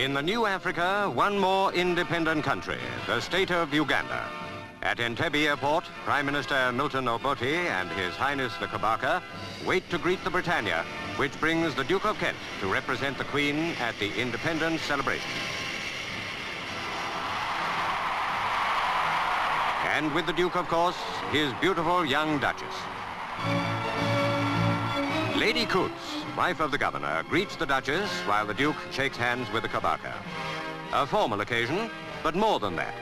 In the new Africa, one more independent country, the state of Uganda. At Entebbe Airport, Prime Minister Milton Obote and His Highness the Kabaka wait to greet the Britannia, which brings the Duke of Kent to represent the Queen at the independence celebration. And with the Duke, of course, his beautiful young Duchess. Lady Coots, wife of the Governor, greets the Duchess while the Duke shakes hands with the Kabaka. A formal occasion, but more than that,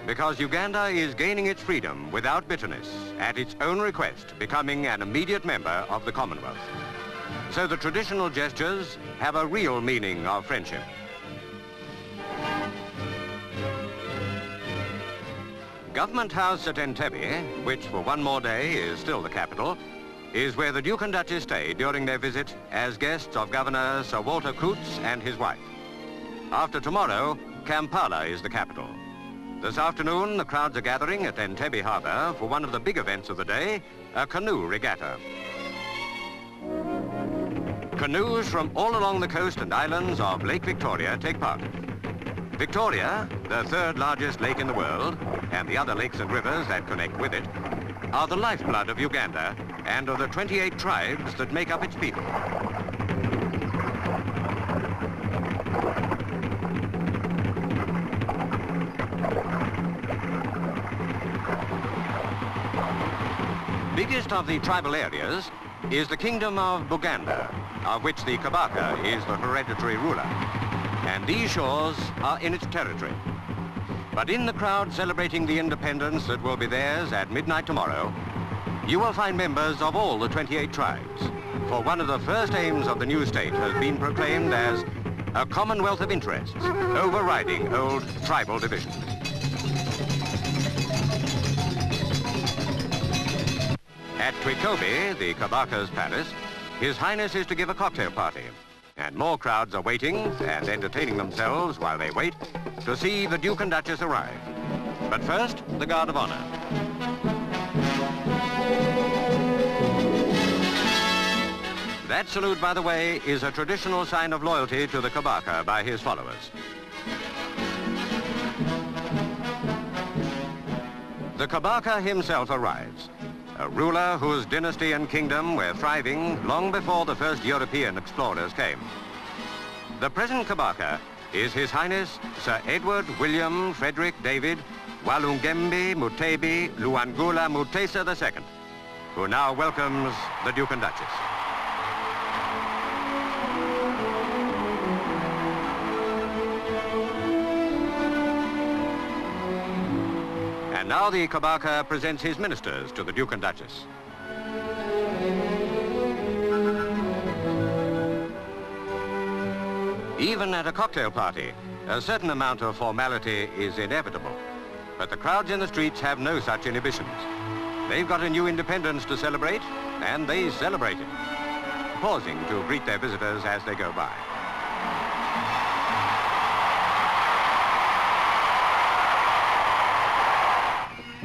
because Uganda is gaining its freedom without bitterness, at its own request, becoming an immediate member of the Commonwealth. So the traditional gestures have a real meaning of friendship. Government House at Entebbe, which for one more day is still the capital, is where the Duke and Duchess stay during their visit as guests of Governor Sir Walter Coots and his wife. After tomorrow, Kampala is the capital. This afternoon, the crowds are gathering at Entebbe Harbour for one of the big events of the day, a canoe regatta. Canoes from all along the coast and islands of Lake Victoria take part. Victoria, the third largest lake in the world, and the other lakes and rivers that connect with it, are the lifeblood of Uganda and of the 28 tribes that make up its people. Biggest of the tribal areas is the Kingdom of Buganda, of which the Kabaka is the hereditary ruler. And these shores are in its territory. But in the crowd celebrating the independence that will be theirs at midnight tomorrow, you will find members of all the 28 tribes. For one of the first aims of the new state has been proclaimed as a commonwealth of interests, overriding old tribal divisions. At Twikobi, the Kabaka's palace, His Highness is to give a cocktail party. And more crowds are waiting and entertaining themselves while they wait to see the Duke and Duchess arrive. But first, the Guard of Honor. That salute, by the way, is a traditional sign of loyalty to the Kabaka by his followers. The Kabaka himself arrives, a ruler whose dynasty and kingdom were thriving long before the first European explorers came. The present Kabaka is His Highness Sir Edward William Frederick David Walungembe Mutebi Luangula Mutesa II, who now welcomes the Duke and Duchess. And now the Kabaka presents his ministers to the Duke and Duchess. Even at a cocktail party, a certain amount of formality is inevitable. But the crowds in the streets have no such inhibitions. They've got a new independence to celebrate, and they celebrate it, pausing to greet their visitors as they go by.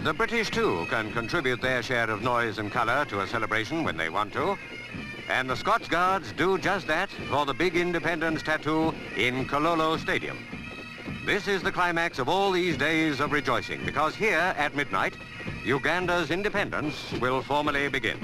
The British, too, can contribute their share of noise and colour to a celebration when they want to. And the Scots Guards do just that for the big independence tattoo in Kololo Stadium. This is the climax of all these days of rejoicing, because here at midnight, Uganda's independence will formally begin.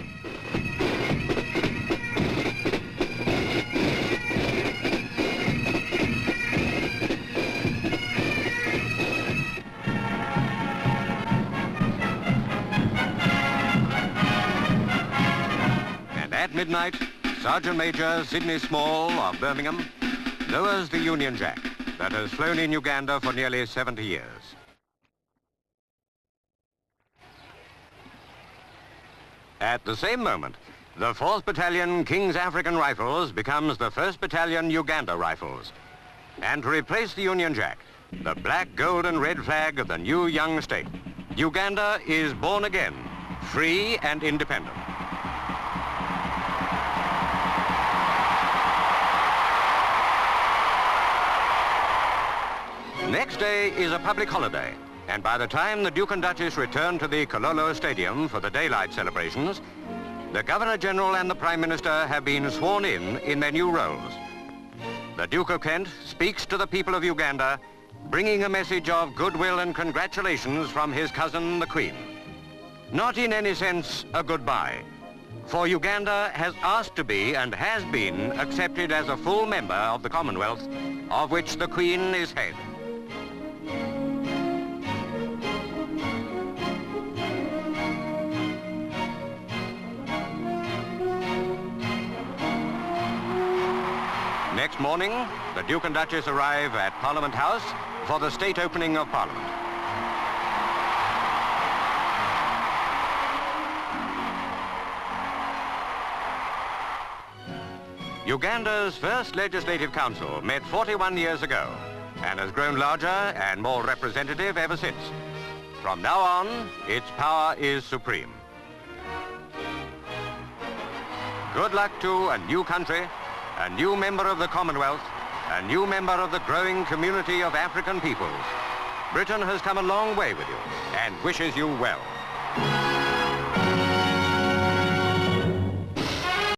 At midnight, Sergeant Major Sidney Small of Birmingham lowers the Union Jack that has flown in Uganda for nearly 70 years. At the same moment, the 4th Battalion King's African Rifles becomes the 1st Battalion Uganda Rifles. And to replace the Union Jack, the black, gold and red flag of the new young state, Uganda is born again, free and independent. Next day is a public holiday, and by the time the Duke and Duchess return to the Kololo Stadium for the daylight celebrations, the Governor-General and the Prime Minister have been sworn in their new roles. the Duke of Kent speaks to the people of Uganda, bringing a message of goodwill and congratulations from his cousin, the Queen. Not in any sense a goodbye, for Uganda has asked to be and has been accepted as a full member of the Commonwealth, of which the Queen is head. Next morning, the Duke and Duchess arrive at Parliament House for the state opening of Parliament. Uganda's first Legislative Council met 41 years ago and has grown larger and more representative ever since. From now on, its power is supreme. Good luck to a new country, a new member of the Commonwealth, a new member of the growing community of African peoples. Britain has come a long way with you and wishes you well.